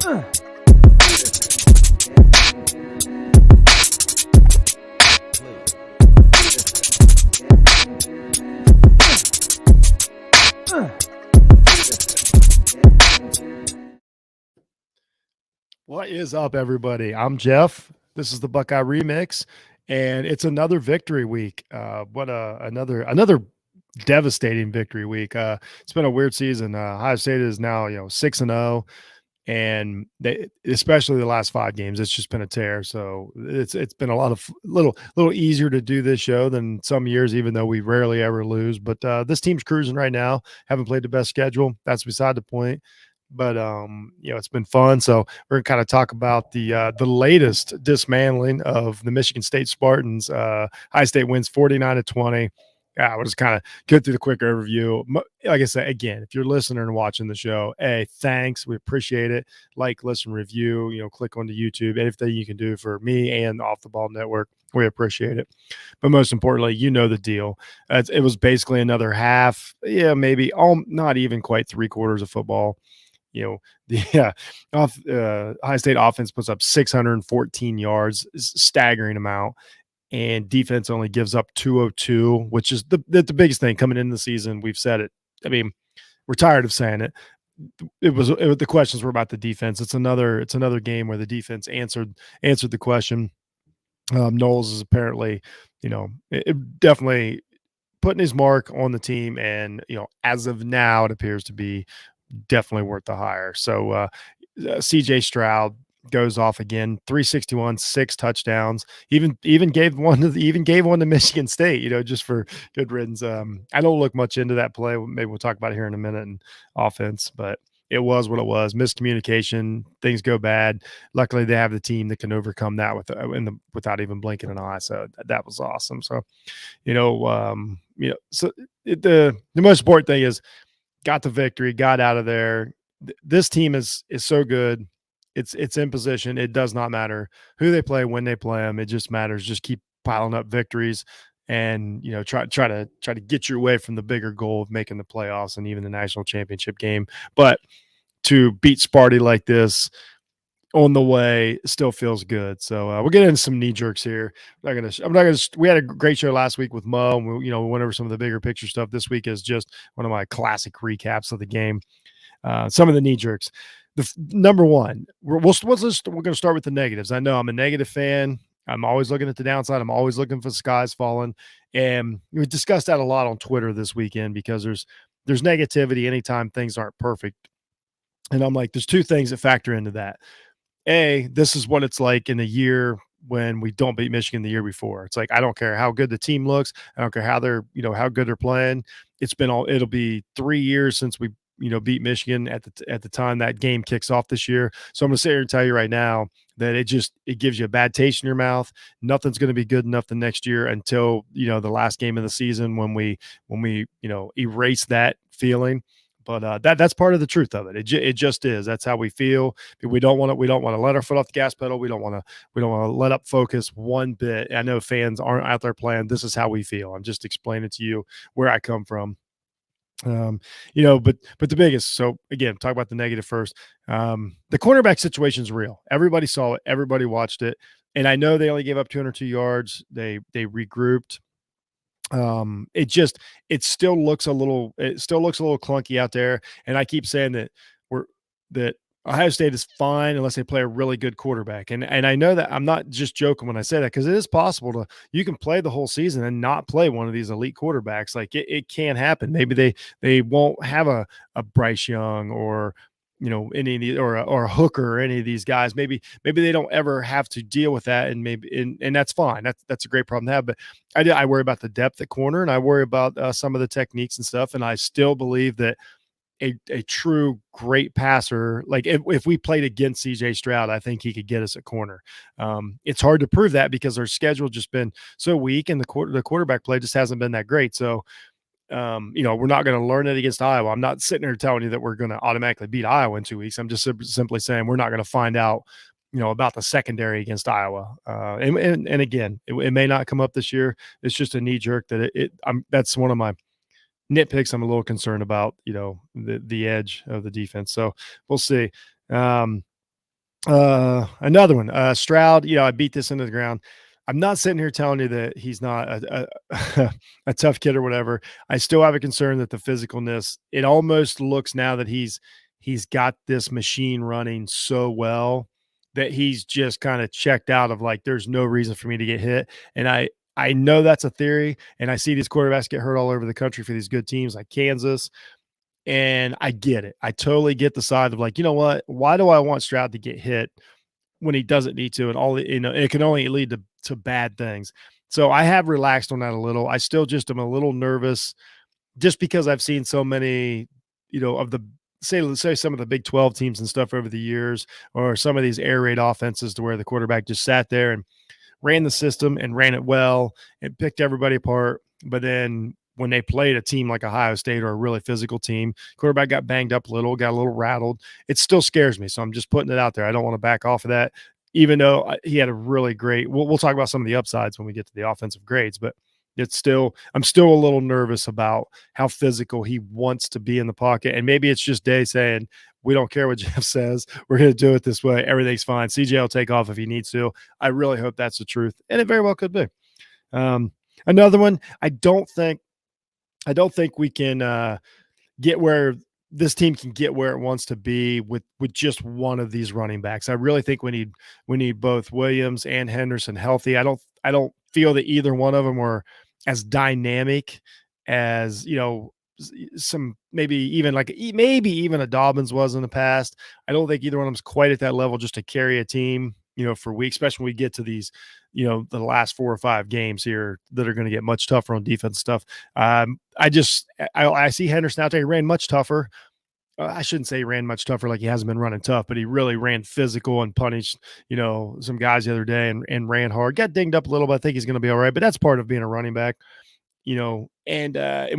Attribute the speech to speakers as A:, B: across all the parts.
A: What is up, everybody? I'm Jeff. This is the Buckeye Remix, and it's another victory week. Another devastating victory week. It's been a weird season. Ohio State is now 6-0, and they, especially the last 5 games, it's just been a tear. So it's been a lot of little easier to do this show than some years, even though we rarely ever lose. But this team's cruising right now. Haven't played the best schedule. That's beside the point. But it's been fun. So we're gonna kind of talk about the latest dismantling of the Michigan State Spartans. Ohio State wins 49-20. Yeah, we'll just kind of go through the quick overview. Like I said, again, if you're listening and watching the show, hey, thanks. We appreciate it. Like, listen, review, click onto YouTube. Anything you can do for me and Off the Ball Network, we appreciate it. But most importantly, you know the deal. It was basically another half, maybe not even quite 3/4 of football. The Ohio State offense puts up 614 yards, staggering amount, and defense only gives up 202, which is the biggest thing coming into the season. We've said it. I mean, we're tired of saying it. The questions were about the defense. It's another game where the defense answered the question. Knowles is apparently, it definitely putting his mark on the team, and as of now, it appears to be definitely worth the hire. So CJ Stroud goes off again, 361, 6 touchdowns. Even gave one to Michigan State, just for good riddance. I don't look much into that play. Maybe we'll talk about it here in a minute in offense, but it was what it was. Miscommunication, things go bad. Luckily, they have the team that can overcome that without even blinking an eye. So that was awesome. So, so the most important thing is got the victory, got out of there. This team is so good. It's in position. It does not matter who they play, when they play them. It just matters. Just keep piling up victories, and try to get your way from the bigger goal of making the playoffs and even the national championship game. But to beat Sparty like this on the way still feels good. So we'll get into some knee jerks here. We had a great show last week with Mo, and we went over some of the bigger picture stuff. This week is just one of my classic recaps of the game. Some of the knee jerks. Number one, we're going to start with the negatives. I know I'm a negative fan. I'm always looking at the downside. I'm always looking for the skies falling. And we discussed that a lot on Twitter this weekend, because there's negativity anytime things aren't perfect. And I'm like, there's 2 things that factor into that. This is what it's like in a year when we don't beat Michigan the year before. It's like, I don't care how good the team looks. I don't care how how good they're playing. It'll be 3 years since we, beat Michigan at the time that game kicks off this year. So I'm going to sit here and tell you right now that it gives you a bad taste in your mouth. Nothing's going to be good enough the next year until, the last game of the season when we erase that feeling. But that's part of the truth of it. It just is. That's how we feel. We don't want to let our foot off the gas pedal. We don't want to let up focus one bit. I know fans aren't out there playing. This is how we feel. I'm just explaining to you where I come from. But the biggest. So again, talk about the negative first. The cornerback situation is real. Everybody saw it. Everybody watched it. And I know they only gave up 202 yards. They regrouped. It still looks a little clunky out there. And I keep saying that Ohio State is fine unless they play a really good quarterback. And I know that I'm not just joking when I say that, because it is possible you can play the whole season and not play one of these elite quarterbacks. Like it can happen. Maybe they won't have a Bryce Young or any of these, or a Hooker or any of these guys. Maybe they don't ever have to deal with that, and that's fine. That's a great problem to have. But I worry about the depth at corner, and I worry about some of the techniques and stuff. And I still believe that a true great passer, like if we played against CJ Stroud, I think he could get us at corner. It's hard to prove that because our schedule just been so weak, and the quarterback play just hasn't been that great. So we're not going to learn it against Iowa. I'm not sitting here telling you that we're going to automatically beat Iowa in 2 weeks. I'm just simply saying we're not going to find out, about the secondary against Iowa. And again, it may not come up this year. It's just a knee jerk that that's one of my nitpicks. I'm a little concerned about, the edge of the defense. So we'll see. Another one, Stroud, I beat this into the ground. I'm not sitting here telling you that he's not a a tough kid or whatever. I still have a concern that the physicalness, it almost looks now that he's got this machine running so well that he's just kind of checked out of like there's no reason for me to get hit. And I know that's a theory, and I see these quarterbacks get hurt all over the country for these good teams like Kansas, and I get it. I totally get the side of like, you know what? Why do I want Stroud to get hit when he doesn't need to? And all it can only lead to bad things. So I have relaxed on that a little. I still just am a little nervous just because I've seen so many, of the say some of the Big 12 teams and stuff over the years, or some of these air raid offenses to where the quarterback just sat there and ran the system and ran it well and picked everybody apart. But then when they played a team like Ohio State or a really physical team, quarterback got banged up a little, got a little rattled. It still scares me. So I'm just putting it out there. I don't want to back off of that, even though he had a really great, we'll talk about some of the upsides when we get to the offensive grades, but I'm still a little nervous about how physical he wants to be in the pocket. And maybe it's just Day saying, we don't care what Jeff says. We're going to do it this way. Everything's fine. CJ will take off if he needs to. I really hope that's the truth. And it very well could be. Another one, I don't think we can get where this team can get where it wants to be with just one of these running backs. I really think we need both Williams and Henderson healthy. I don't feel that either one of them were as dynamic as some maybe even a Dobbins was in the past. I don't think either one of them's quite at that level just to carry a team, for weeks, especially when we get to these, the last 4 or 5 games here that are going to get much tougher on defense stuff. I see Henderson out there. He ran much tougher. I shouldn't say he ran much tougher like he hasn't been running tough, but he really ran physical and punished, some guys the other day and ran hard. Got dinged up a little, but I think he's going to be all right. But that's part of being a running back, and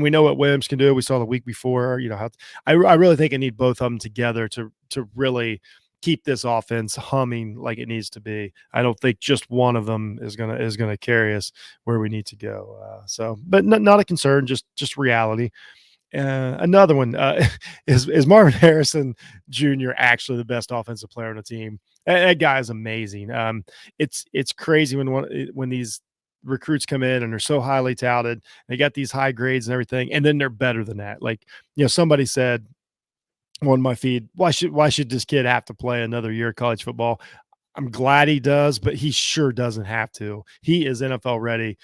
A: we know what Williams can do. We saw the week before, how I really think I need both of them together to really keep this offense humming like it needs to be. I don't think just one of them is gonna carry us where we need to go. But not a concern, just reality. Another one is Marvin Harrison Jr. actually the best offensive player on the team. That guy is amazing. It's crazy when these recruits come in and they're so highly touted, they got these high grades and everything, and then they're better than that. Like, somebody said on my feed, why should this kid have to play another year of college football? I'm glad he does, but he sure doesn't have to. He is NFL ready.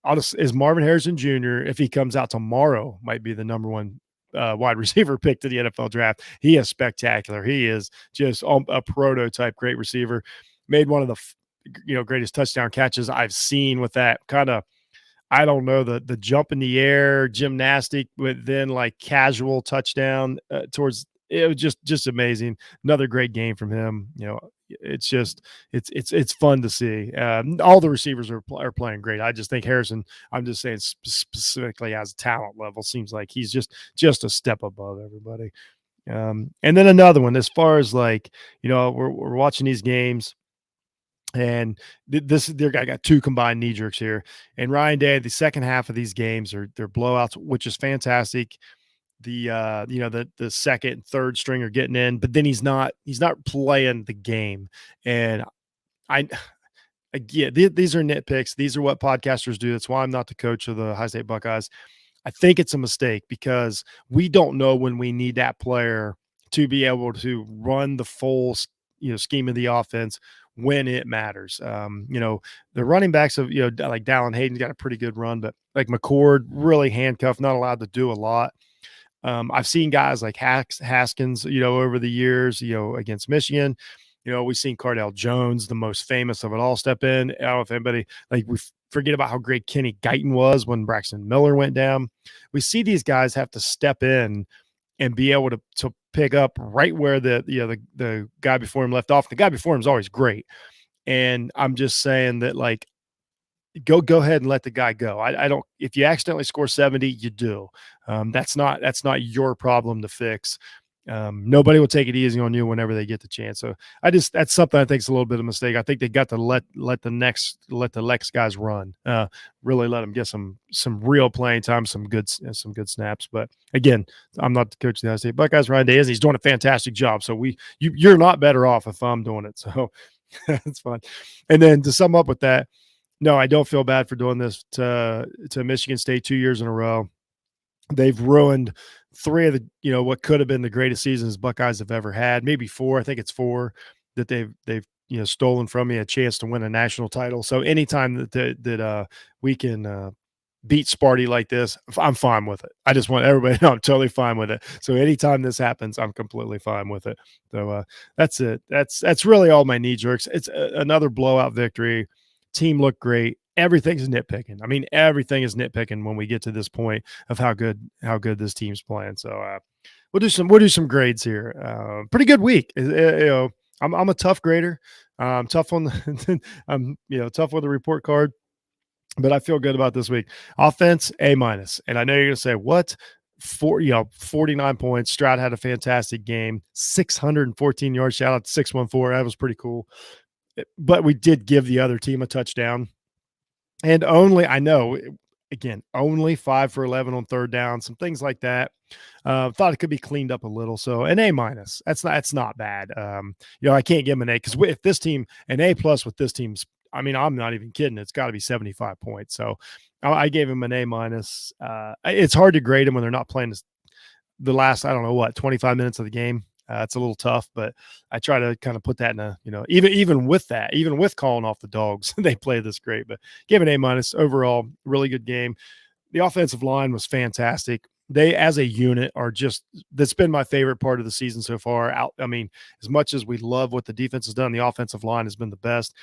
A: Honestly, is Marvin Harrison Jr., if he comes out tomorrow, might be the number one wide receiver pick to the NFL draft. He is spectacular. He is just a prototype great receiver. Made one of the greatest touchdown catches I've seen with that kind of, I don't know, the jump in the air gymnastic, but then like casual touchdown towards. It was just amazing. Another great game from him. It's just it's fun to see. All the receivers are playing great. I just think Harrison, I'm just saying specifically as talent level, seems like he's just a step above everybody. And then another one, as far as like, we're watching these games, and their guy got 2 combined knee jerks here. And Ryan Day, the second half of these games they're blowouts, which is fantastic. The second and third string are getting in, but then he's not playing the game. And I get these are nitpicks. These are what podcasters do. That's why I'm not the coach of the High State Buckeyes. I think it's a mistake because we don't know when we need that player to be able to run the full scheme of the offense when it matters. The running backs of like Dallin Hayden's got a pretty good run, but like McCord really handcuffed, not allowed to do a lot. I've seen guys like Haskins, over the years, against Michigan. We've seen Cardell Jones, the most famous of it all, step in. I don't know if anybody, like, we forget about how great Kenny Guyton was when Braxton Miller went down. We see these guys have to step in and be able to pick up right where the guy before him left off. The guy before him is always great. And I'm just saying that, like, go ahead and let the guy go. I don't, if you accidentally score 70, you do. That's not your problem to fix. Nobody will take it easy on you whenever they get the chance. So that's something I think is a little bit of a mistake. I think they got to let the next guys run, really let them get some real playing time, some good snaps. But again, I'm not the coach of the Ohio State Buckeyes. Ryan Day is. He's doing a fantastic job. So you're not better off if I'm doing it. So that's fine. And then to sum up with that, no, I don't feel bad for doing this to Michigan State 2 years in a row. They've ruined three of the, what could have been the greatest seasons Buckeyes have ever had, maybe four. I think it's four that they've stolen from me a chance to win a national title. So anytime that we can beat Sparty like this, I'm fine with it. I just want everybody to know I'm totally fine with it. So anytime this happens, I'm completely fine with it. So that's it. That's really all my knee jerks. It's another blowout victory. Team looked great. Everything's nitpicking. I mean, everything is nitpicking when we get to this point of how good this team's playing. So we'll do some grades here. Pretty good week. I'm a tough grader. Tough on the I'm tough with the report card, but I feel good about this week. Offense, A minus. And I know you're gonna say, what? 49 points. Stroud had a fantastic game, 614 yards. Shout out to 614. That was pretty cool. But we did give the other team a touchdown. And only 5 for 11 on third down, some things like that. Thought it could be cleaned up a little. So an A minus. That's not bad. I can't give him an A because if this team, an A plus with this team's, I mean, I'm not even kidding. It's got to be 75 points. So I gave him an A minus. It's hard to grade him when they're not playing the last, I don't know what, 25 minutes of the game. It's a little tough, but I try to kind of put that in a, even with calling off the dogs, they play this great, but give an A minus overall, really good game. The offensive line was fantastic. They, as a unit, that's been my favorite part of the season so far. As much as we love what the defense has done, the offensive line has been the best.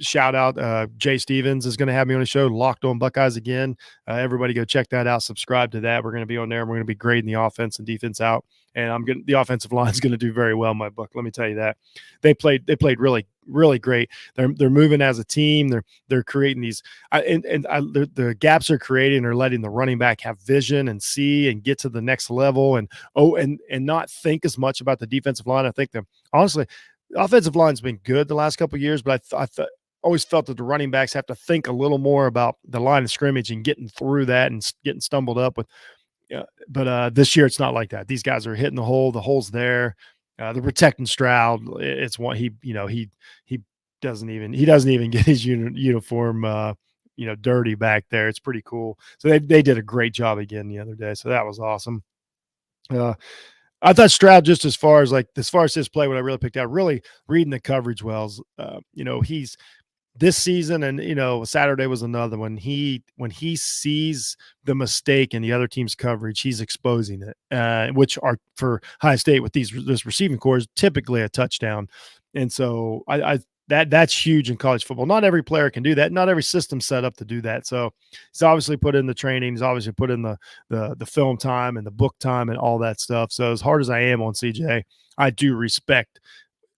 A: Shout out, Jay Stevens is going to have me on the show, Locked On Buckeyes again. Everybody go check that out. Subscribe to that. We're going to be on there. And we're going to be grading the offense and defense out. And the offensive line is going to do very well in my book. Let me tell you that. They played really, really great. They're moving as a team. They're creating these, the gaps are creating. They're letting the running back have vision and see and get to the next level and not think as much about the defensive line. I think honestly, the offensive line's been good the last couple of years, but I always felt that the running backs have to think a little more about the line of scrimmage and getting through that and getting stumbled up with. But this year it's not like that. These guys are hitting the hole. The hole's there. They're protecting Stroud. It's one he doesn't even get his uniform dirty back there. It's pretty cool. So they did a great job again the other day. So that was awesome. I thought Stroud, just as far as his play, what I really picked out, really reading the coverage wells. He's this season, and Saturday was another one. When he sees the mistake in the other team's coverage, he's exposing it, which are for Ohio State with this receiving corps is typically a touchdown. And so that's huge in college football. Not every player can do that. Not every system's set up to do that. So he's obviously put in the training. He's obviously put in the film time and the book time and all that stuff. So as hard as I am on CJ, I do respect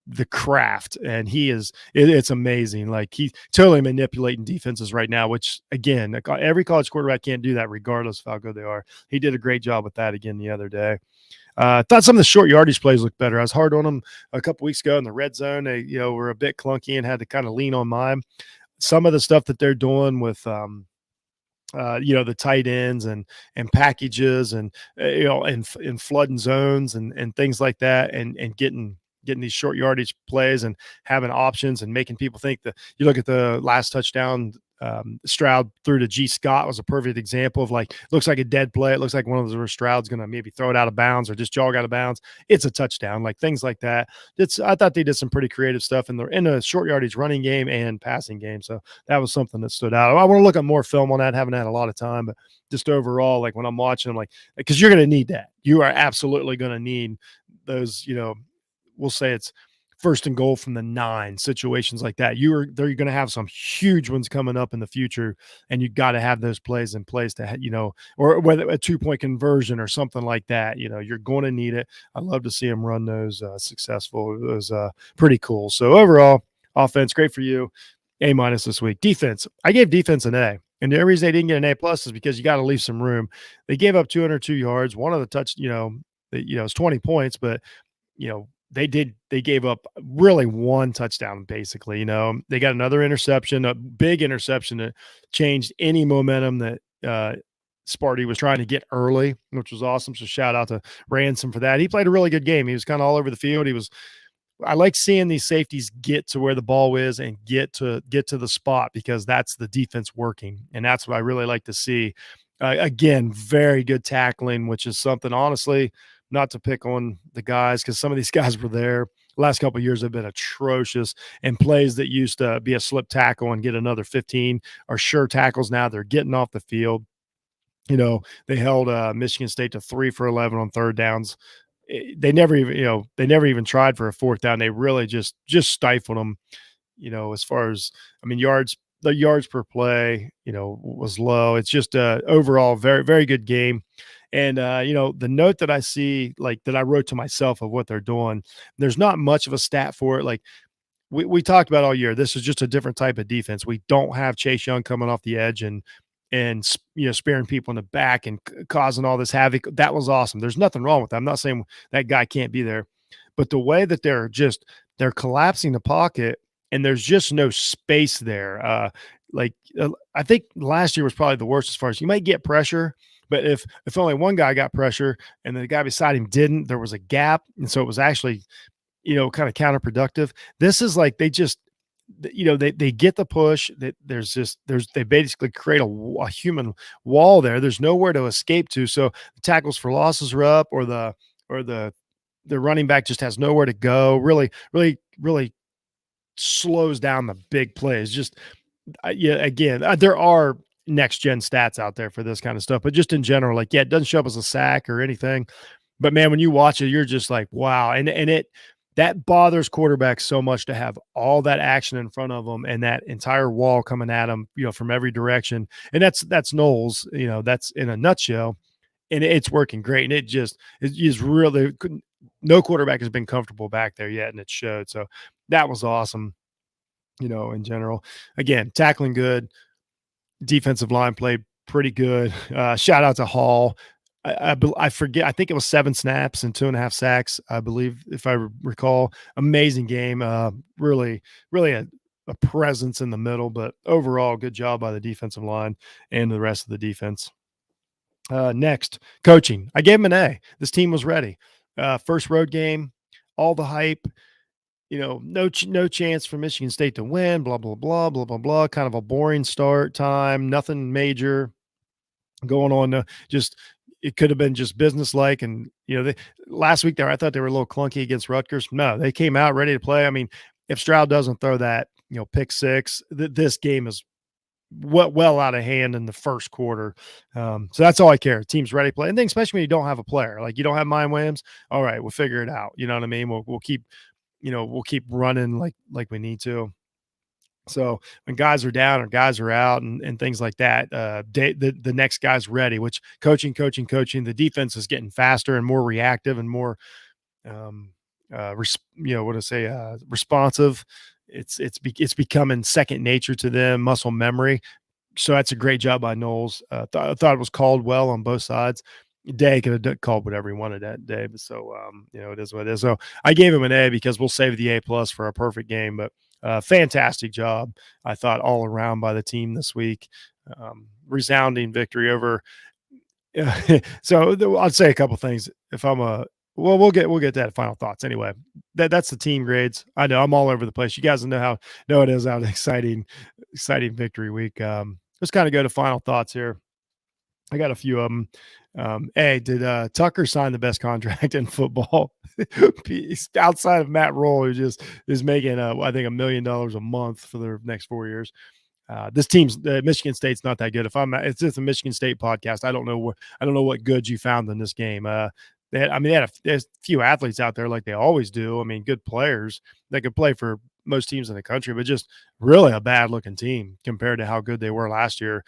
A: the craft, and it's amazing. Like, he's totally manipulating defenses right now, which again, every college quarterback can't do that regardless of how good they are. He did a great job with that again the other day. Thought some of the short yardage plays looked better. I was hard on them a couple weeks ago in the red zone. They were a bit clunky and had to kind of lean on mine. Some of the stuff that they're doing with the tight ends and packages and and flooding zones and things like that, and getting these short yardage plays and having options and making people think that. You look at the last touchdown, Stroud threw to G. Scott was a perfect example of, looks like a dead play. It looks like one of those where Stroud's going to maybe throw it out of bounds or just jog out of bounds. It's a touchdown, things like that. I thought they did some pretty creative stuff in the short yardage running game and passing game. So that was something that stood out. I want to look at more film on that. Haven't had a lot of time, but just overall, when I'm watching, I'm because you're going to need that. You are absolutely going to need those, we'll say it's first and goal from the 9 situations like that. You're going to have some huge ones coming up in the future, and you got to have those plays in place to, or whether a 2-point conversion or something like that, you're going to need it. I love to see them run those successful. It was pretty cool. So overall, offense, great for you. A minus this week. Defense, I gave defense an A. And the reason they didn't get an A plus is because you got to leave some room. They gave up 202 yards. One of the It's 20 points, but they gave up really one touchdown basically. They got another interception, a big interception that changed any momentum that Sparty was trying to get early, which was awesome. So shout out to Ransom for that. He played a really good game. He was kind of all over the field. I like seeing these safeties get to where the ball is and get to the spot, because that's the defense working, and that's what I really like to see. Again, very good tackling, which is something, honestly, not to pick on the guys, because some of these guys were there. The last couple of years have been atrocious, and plays that used to be a slip tackle and get another 15 are sure tackles now. They're getting off the field. They held Michigan State to 3 for 11 on third downs. They never even tried for a fourth down. They really just stifled them. As far as, I mean, the yards per play, was low. It's just overall very, very good game. And the note that I see, like, that I wrote to myself of what they're doing, there's not much of a stat for it. Like, we talked about all year, this is just a different type of defense. We don't have Chase Young coming off the edge and sparing people in the back and causing all this havoc. That was awesome. There's nothing wrong with that. I'm not saying that guy can't be there, but the way that they're collapsing the pocket and there's just no space there. I think last year was probably the worst, as far as you might get pressure, but if only one guy got pressure and the guy beside him didn't, there was a gap, and so it was actually kind of counterproductive. This is like they get the push. That they basically create a human wall there. There's nowhere to escape to. So the tackles for losses are up, or the running back just has nowhere to go. Really, really, really slows down the big plays. Just yeah, again, there are next gen stats out there for this kind of stuff, but just in general, like, yeah, it doesn't show up as a sack or anything. But man, when you watch it, you're just like, wow. And that bothers quarterbacks so much, to have all that action in front of them and that entire wall coming at them, from every direction. And that's Knowles, that's in a nutshell, and it's working great. And it is really, no quarterback has been comfortable back there yet, and it showed. So that was awesome. In general, again, tackling good, defensive line played pretty good. Shout out to Hall. I forget. I think it was 7 snaps and 2.5 sacks, I believe, if I recall. Amazing game. Really, really a presence in the middle, but overall, good job by the defensive line and the rest of the defense. Next, coaching. I gave him an A. This team was ready. First road game, all the hype. No chance for Michigan State to win. Blah blah blah blah blah blah. Kind of a boring start time. Nothing major going on. Just it could have been just business-like. And last week there, I thought they were a little clunky against Rutgers. No, they came out ready to play. I mean, if Stroud doesn't throw that pick six, this game is well out of hand in the first quarter. So that's all I care. Team's ready to play, and then especially when you don't have a player, like you don't have Mine Williams. All right, we'll figure it out. You know what I mean? We'll keep running like we need to. So when guys are down or guys are out and things like that, the next guy's ready, which coaching, the defense is getting faster and more reactive and more, responsive. It's becoming second nature to them, muscle memory. So that's a great job by Knowles. I thought it was called well on both sides. Day could have called whatever he wanted that day, but so it is what it is. So I gave him an A, because we'll save the A plus for a perfect game. But fantastic job, I thought, all around by the team this week. Resounding victory over. So I'd say a couple things. If I'm we'll get to that final thoughts anyway. That's the team grades. I know I'm all over the place. You guys know it is out exciting victory week. Let's kind of go to final thoughts here. I got a few of them. Hey, did Tucker sign the best contract in football? Outside of Matt Rule, who just is making, I think, $1 million a month for the next 4 years. This team's Michigan State's not that good. It's just a Michigan State podcast. I don't know what goods you found in this game. They had a few athletes out there like they always do. I mean, good players that could play for most teams in the country, but just really a bad looking team compared to how good they were last year.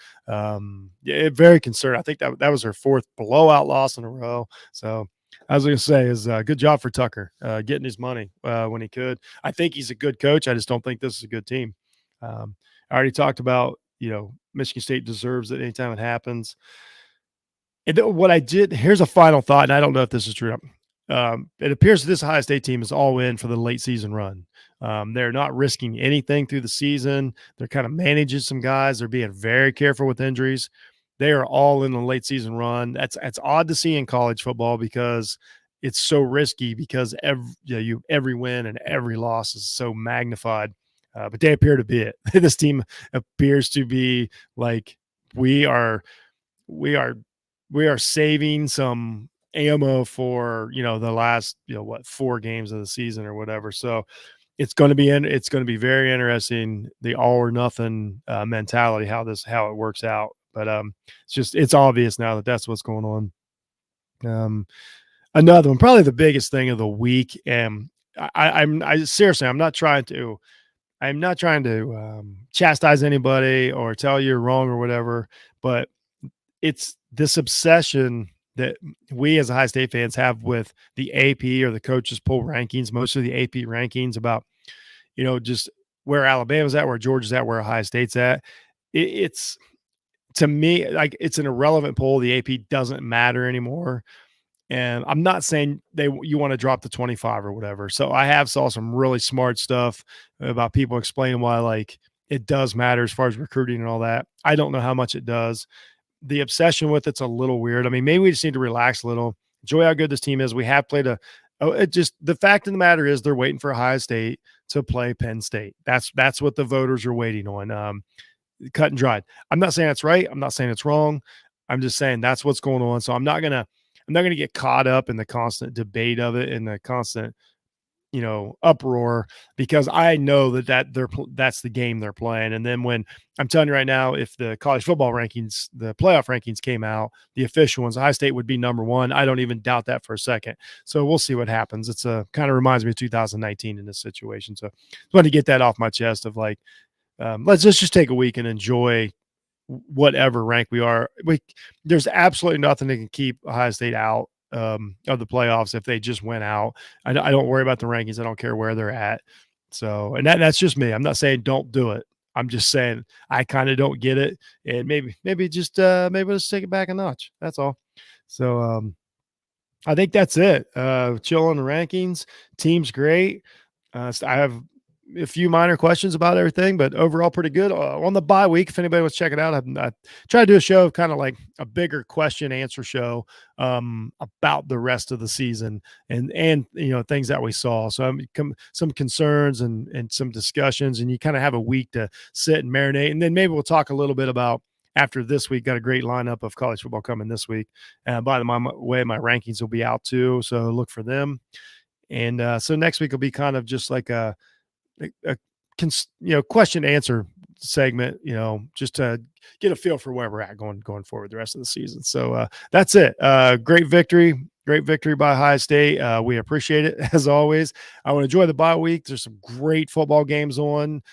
A: Very concerned. I think that was their 4th blowout loss in a row. So I was going to say is good job for Tucker getting his money when he could. I think he's a good coach. I just don't think this is a good team. I already talked about, Michigan State deserves it anytime it happens. And what I did, here's a final thought, and I don't know if this is true. it appears that this Ohio State team is all in for the late season run. They're not risking anything through the season. They're kind of managing some guys. They're being very careful with injuries. They are all in the late season run. That's odd to see in college football because it's so risky because every win and every loss is so magnified. But they appear to be it. This team appears to be like we are we are we are saving some ammo for the last 4 games of the season or whatever. So it's going to be very interesting, the all or nothing mentality, how it works out. But it's obvious now that that's what's going on. Another one, probably the biggest thing of the week, and I seriously, I'm not trying to chastise anybody or tell you you're wrong or whatever, but it's this obsession that we as Ohio State fans have with the AP or the coaches poll rankings, mostly the AP rankings, about just where Alabama's at, where Georgia's at, where Ohio State's at. It's, to me, like, it's an irrelevant poll. The AP doesn't matter anymore. And I'm not saying you want to drop the 25 or whatever. So I have saw some really smart stuff about people explaining why, like, it does matter as far as recruiting and all that. I don't know how much it does. The obsession with it's a little weird. I mean, maybe we just need to relax a little, enjoy how good this team is. We have played the fact of the matter is they're waiting for Ohio State to play Penn State. That's what the voters are waiting on. Cut and dried. I'm not saying it's right. I'm not saying it's wrong. I'm just saying that's what's going on. So I'm not gonna get caught up in the constant debate of it and the constant uproar, because I know that's the game they're playing. And then when I'm telling you right now, if the college football rankings, the playoff rankings came out, the official ones, Ohio State would be number one. I don't even doubt that for a second. So we'll see what happens. It's kind of reminds me of 2019 in this situation. So I wanted to get that off my chest of like, let's just take a week and enjoy whatever rank we are. There's absolutely nothing that can keep Ohio State out of the playoffs if they just went out. I don't worry about the rankings. I don't care where they're at. So, and that's just me. I'm not saying don't do it. I'm just saying I kind of don't get it, and maybe let's take it back a notch. That's all. So, I think that's it. Chill on the rankings. Team's great. I have a few minor questions about everything, but overall pretty good. On the bye week, if anybody wants to check it out, I try to do a show, kind of like a bigger question answer show about the rest of the season and things that we saw. So some concerns and some discussions, and you kind of have a week to sit and marinate, and then maybe we'll talk a little bit about. After this week, got a great lineup of college football coming this week. By the way, my rankings will be out too, so look for them. And so next week will be kind of just like a question answer segment, just to get a feel for where we're at going forward the rest of the season. So that's it. Great victory by Ohio State. We appreciate it as always. I want to enjoy the bye week. There's some great football games on.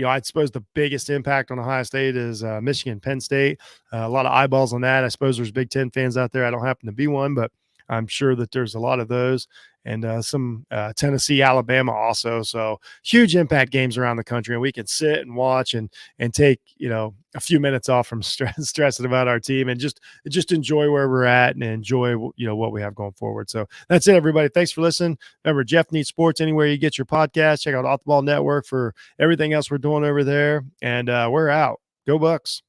A: I suppose the biggest impact on Ohio State is Michigan, Penn State. A lot of eyeballs on that. I suppose there's Big Ten fans out there. I don't happen to be one, but I'm sure that there's a lot of those, and some Tennessee, Alabama also. So huge impact games around the country, and we can sit and watch and take a few minutes off from stressing about our team and just enjoy where we're at and enjoy what we have going forward. So that's it, everybody. Thanks for listening. Remember, Jeff Needs Sports anywhere you get your podcast. Check out Off the Ball Network for everything else we're doing over there, and we're out. Go Bucks.